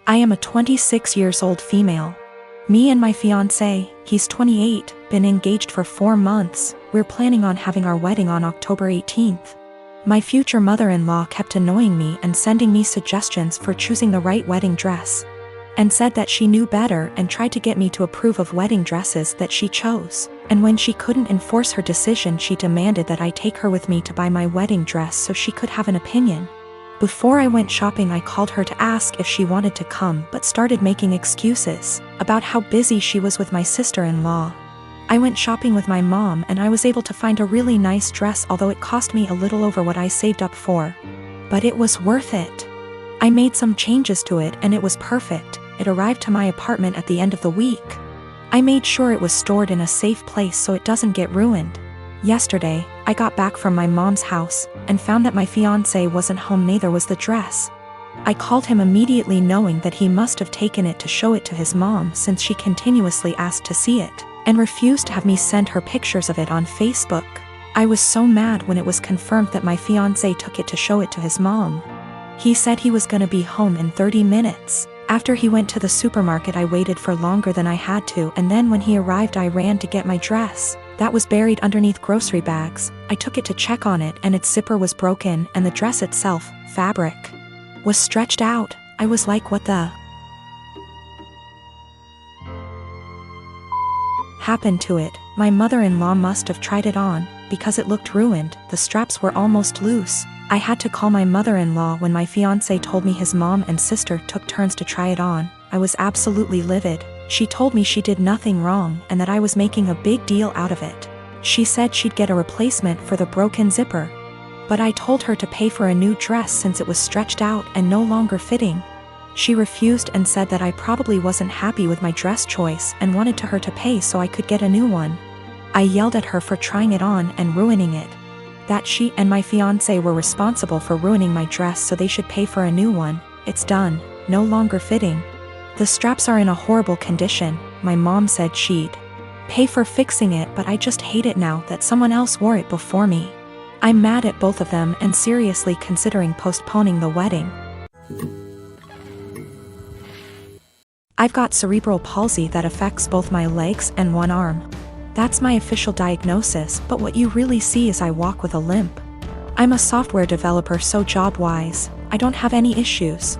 I am a 26 years old female. Me and my fiancé, he's 28, been engaged for 4 months. We're planning on having our wedding on October 18th. My future mother-in-law kept annoying me and sending me suggestions for choosing the right wedding dress, and said that she knew better and tried to get me to approve of wedding dresses that she chose. And when she couldn't enforce her decision, she demanded that I take her with me to buy my wedding dress so she could have an opinion. Before I went shopping, I called her to ask if she wanted to come, but started making excuses about how busy she was with my sister-in-law. I went shopping with my mom and I was able to find a really nice dress, although it cost me a little over what I saved up for. But it was worth it. I made some changes to it and it was perfect. It arrived to my apartment at the end of the week. I made sure it was stored in a safe place so it doesn't get ruined. Yesterday, I got back from my mom's house and found that my fiancé wasn't home, neither was the dress. I called him immediately, knowing that he must have taken it to show it to his mom, since she continuously asked to see it and refused to have me send her pictures of it on Facebook. I was so mad when it was confirmed that my fiancé took it to show it to his mom. He said he was gonna be home in 30 minutes. After he went to the supermarket, I waited for longer than I had to, and then when he arrived I ran to get my dress. That was buried underneath grocery bags. I took it to check on it and its zipper was broken, and the dress itself, fabric, was stretched out. I was like, what the happened to it? My mother-in-law must have tried it on, because it looked ruined. The straps were almost loose. I had to call my mother-in-law when my fiancé told me his mom and sister took turns to try it on. I was absolutely livid. She told me she did nothing wrong and that I was making a big deal out of it. She said she'd get a replacement for the broken zipper. But I told her to pay for a new dress since it was stretched out and no longer fitting. She refused and said that I probably wasn't happy with my dress choice and wanted her to pay so I could get a new one. I yelled at her for trying it on and ruining it. That she and my fiancé were responsible for ruining my dress, so they should pay for a new one. It's done, no longer fitting. The straps are in a horrible condition. My mom said she'd pay for fixing it, but I just hate it now that someone else wore it before me. I'm mad at both of them and seriously considering postponing the wedding. I've got cerebral palsy that affects both my legs and one arm. That's my official diagnosis, but what you really see is I walk with a limp. I'm a software developer, so job-wise, I don't have any issues.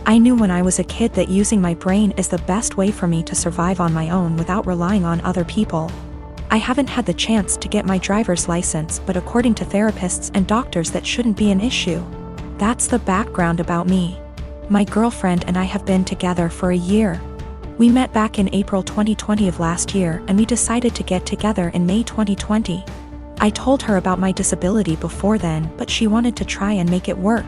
I knew when I was a kid that using my brain is the best way for me to survive on my own without relying on other people. I haven't had the chance to get my driver's license, but according to therapists and doctors that shouldn't be an issue. That's the background about me. My girlfriend and I have been together for a year. We met back in April 2020 of last year, and we decided to get together in May 2020. I told her about my disability before then, but she wanted to try and make it work.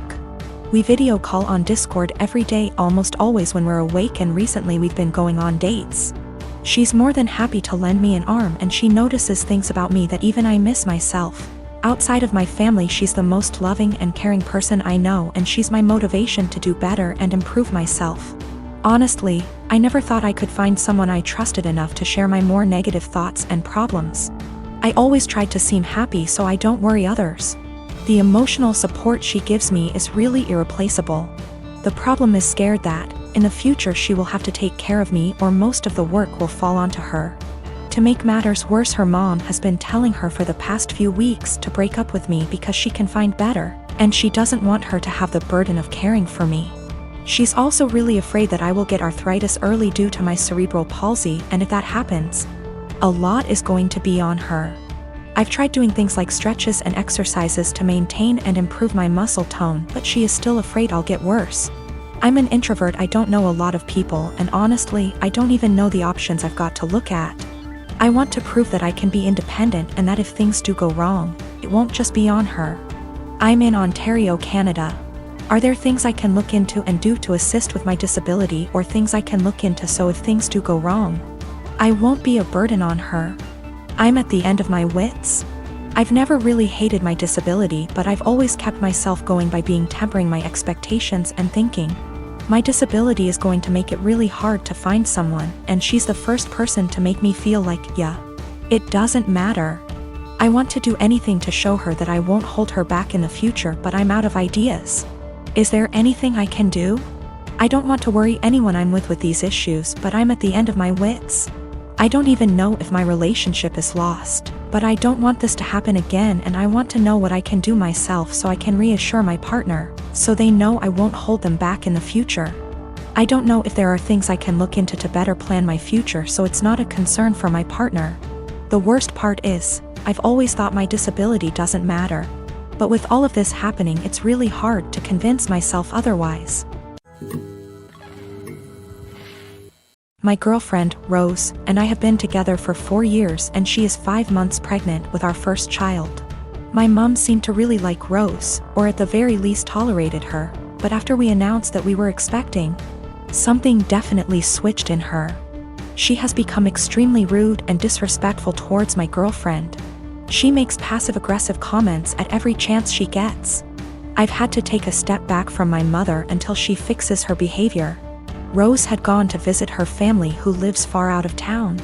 We video call on Discord every day, almost always when we're awake, and recently we've been going on dates. She's more than happy to lend me an arm, and she notices things about me that even I miss myself. Outside of my family, she's the most loving and caring person I know, and she's my motivation to do better and improve myself. Honestly, I never thought I could find someone I trusted enough to share my more negative thoughts and problems. I always tried to seem happy so I don't worry others. The emotional support she gives me is really irreplaceable. The problem is scared that, in the future, she will have to take care of me, or most of the work will fall onto her. To make matters worse, her mom has been telling her for the past few weeks to break up with me because she can find better, and she doesn't want her to have the burden of caring for me. She's also really afraid that I will get arthritis early due to my cerebral palsy, and if that happens, a lot is going to be on her. I've tried doing things like stretches and exercises to maintain and improve my muscle tone, but she is still afraid I'll get worse. I'm an introvert, I don't know a lot of people, and honestly, I don't even know the options I've got to look at. I want to prove that I can be independent and that if things do go wrong, it won't just be on her. I'm in Ontario, Canada. Are there things I can look into and do to assist with my disability, or things I can look into so if things do go wrong, I won't be a burden on her? I'm at the end of my wits. I've never really hated my disability, but I've always kept myself going by tempering my expectations and thinking, my disability is going to make it really hard to find someone, and she's the first person to make me feel like, yeah, it doesn't matter. I want to do anything to show her that I won't hold her back in the future, but I'm out of ideas. Is there anything I can do? I don't want to worry anyone I'm with these issues, but I'm at the end of my wits. I don't even know if my relationship is lost, but I don't want this to happen again, and I want to know what I can do myself so I can reassure my partner, so they know I won't hold them back in the future. I don't know if there are things I can look into to better plan my future so it's not a concern for my partner. The worst part is, I've always thought my disability doesn't matter. But with all of this happening, it's really hard to convince myself otherwise. My girlfriend, Rose, and I have been together for 4 years, and she is 5 months pregnant with our first child. My mom seemed to really like Rose, or at the very least tolerated her, but after we announced that we were expecting, something definitely switched in her. She has become extremely rude and disrespectful towards my girlfriend. She makes passive-aggressive comments at every chance she gets. I've had to take a step back from my mother until she fixes her behavior. Rose had gone to visit her family who lives far out of town.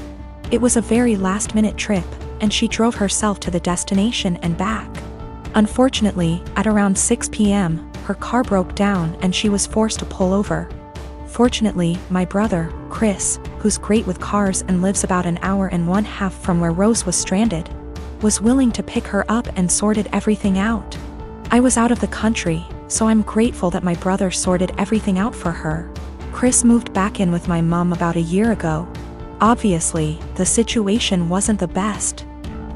It was a very last-minute trip, and she drove herself to the destination and back. Unfortunately, at around 6 p.m., her car broke down and she was forced to pull over. Fortunately, my brother, Chris, who's great with cars and lives about an hour and 1/2 from where Rose was stranded, was willing to pick her up and sorted everything out. I was out of the country, so I'm grateful that my brother sorted everything out for her. Chris moved back in with my mom about a year ago. Obviously, the situation wasn't the best,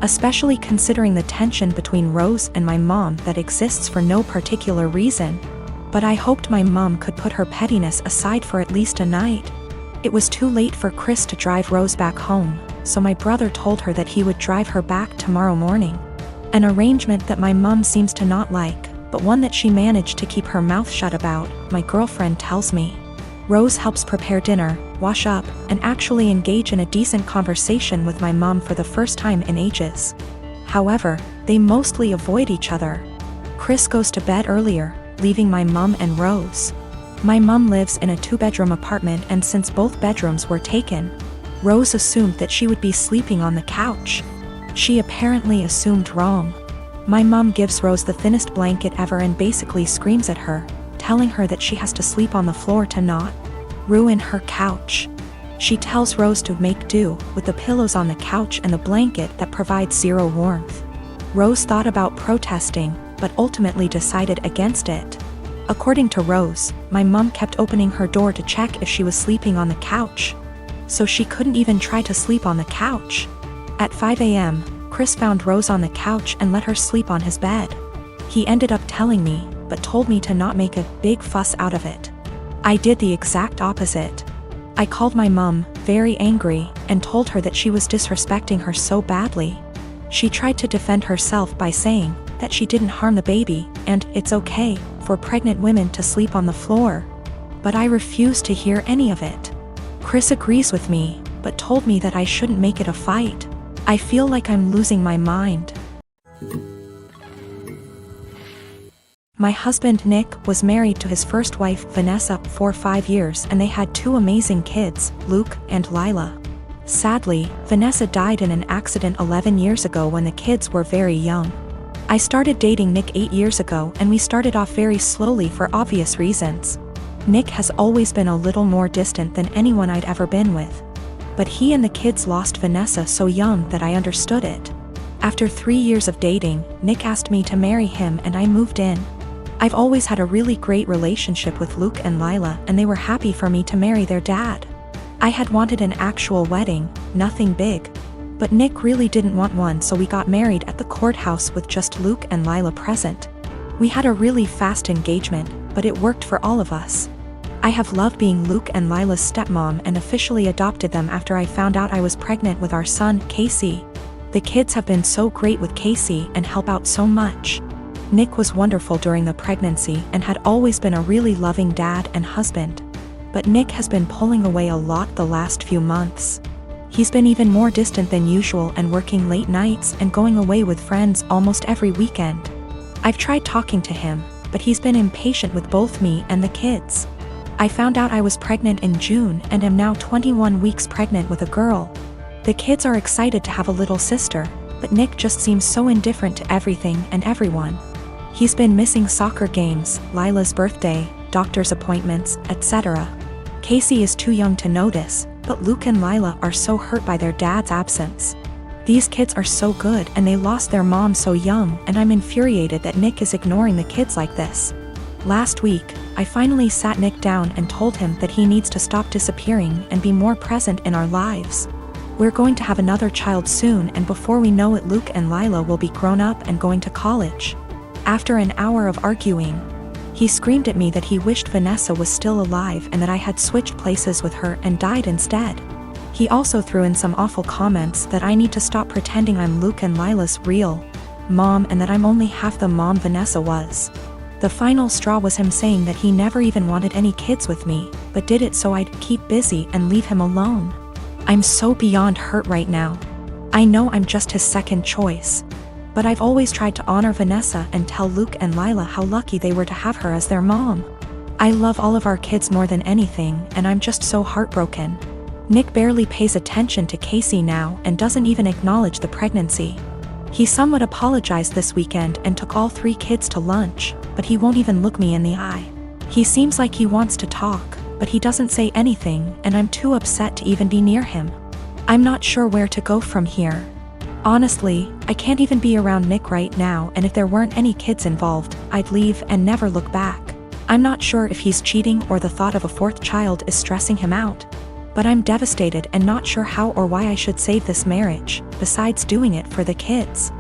especially considering the tension between Rose and my mom that exists for no particular reason. But I hoped my mom could put her pettiness aside for at least a night. It was too late for Chris to drive Rose back home, so my brother told her that he would drive her back tomorrow morning. An arrangement that my mom seems to not like, but one that she managed to keep her mouth shut about, my girlfriend tells me. Rose helps prepare dinner, wash up, and actually engage in a decent conversation with my mom for the first time in ages. However, they mostly avoid each other. Chris goes to bed earlier, leaving my mom and Rose. My mom lives in a 2-bedroom apartment, and since both bedrooms were taken, Rose assumed that she would be sleeping on the couch. She apparently assumed wrong. My mom gives Rose the thinnest blanket ever and basically screams at her, telling her that she has to sleep on the floor to not ruin her couch. She tells Rose to make do with the pillows on the couch and the blanket that provides zero warmth. Rose thought about protesting, but ultimately decided against it. According to Rose, my mom kept opening her door to check if she was sleeping on the couch, so she couldn't even try to sleep on the couch. At 5 a.m., Chris found Rose on the couch and let her sleep on his bed. He ended up telling me, but told me to not make a big fuss out of it. I did the exact opposite. I called my mom, very angry, and told her that she was disrespecting her so badly. She tried to defend herself by saying that she didn't harm the baby, and it's okay for pregnant women to sleep on the floor. But I refused to hear any of it. Chris agrees with me, but told me that I shouldn't make it a fight. I feel like I'm losing my mind. My husband Nick was married to his first wife Vanessa for 5 years, and they had 2 amazing kids, Luke and Lila. Sadly, Vanessa died in an accident 11 years ago when the kids were very young. I started dating Nick 8 years ago, and we started off very slowly for obvious reasons. Nick has always been a little more distant than anyone I'd ever been with. But he and the kids lost Vanessa so young that I understood it. After 3 years of dating, Nick asked me to marry him and I moved in. I've always had a really great relationship with Luke and Lila, and they were happy for me to marry their dad. I had wanted an actual wedding, nothing big. But Nick really didn't want one, so we got married at the courthouse with just Luke and Lila present. We had a really fast engagement, but it worked for all of us. I have loved being Luke and Lila's stepmom and officially adopted them after I found out I was pregnant with our son, Casey. The kids have been so great with Casey and help out so much. Nick was wonderful during the pregnancy and had always been a really loving dad and husband. But Nick has been pulling away a lot the last few months. He's been even more distant than usual and working late nights and going away with friends almost every weekend. I've tried talking to him, but he's been impatient with both me and the kids. I found out I was pregnant in June and am now 21 weeks pregnant with a girl. The kids are excited to have a little sister, but Nick just seems so indifferent to everything and everyone. He's been missing soccer games, Lila's birthday, doctor's appointments, etc. Casey is too young to notice, but Luke and Lila are so hurt by their dad's absence. These kids are so good and they lost their mom so young, and I'm infuriated that Nick is ignoring the kids like this. Last week, I finally sat Nick down and told him that he needs to stop disappearing and be more present in our lives. We're going to have another child soon, and before we know it, Luke and Lila will be grown up and going to college. After an hour of arguing, he screamed at me that he wished Vanessa was still alive and that I had switched places with her and died instead. He also threw in some awful comments that I need to stop pretending I'm Luke and Lila's real mom and that I'm only half the mom Vanessa was. The final straw was him saying that he never even wanted any kids with me, but did it so I'd keep busy and leave him alone. I'm so beyond hurt right now. I know I'm just his second choice, but I've always tried to honor Vanessa and tell Luke and Lila how lucky they were to have her as their mom. I love all of our kids more than anything, and I'm just so heartbroken. Nick barely pays attention to Casey now and doesn't even acknowledge the pregnancy. He somewhat apologized this weekend and took all 3 kids to lunch, but he won't even look me in the eye. He seems like he wants to talk, but he doesn't say anything, and I'm too upset to even be near him. I'm not sure where to go from here. Honestly, I can't even be around Nick right now, and if there weren't any kids involved, I'd leave and never look back. I'm not sure if he's cheating or the thought of a 4th child is stressing him out. But I'm devastated and not sure how or why I should save this marriage, besides doing it for the kids.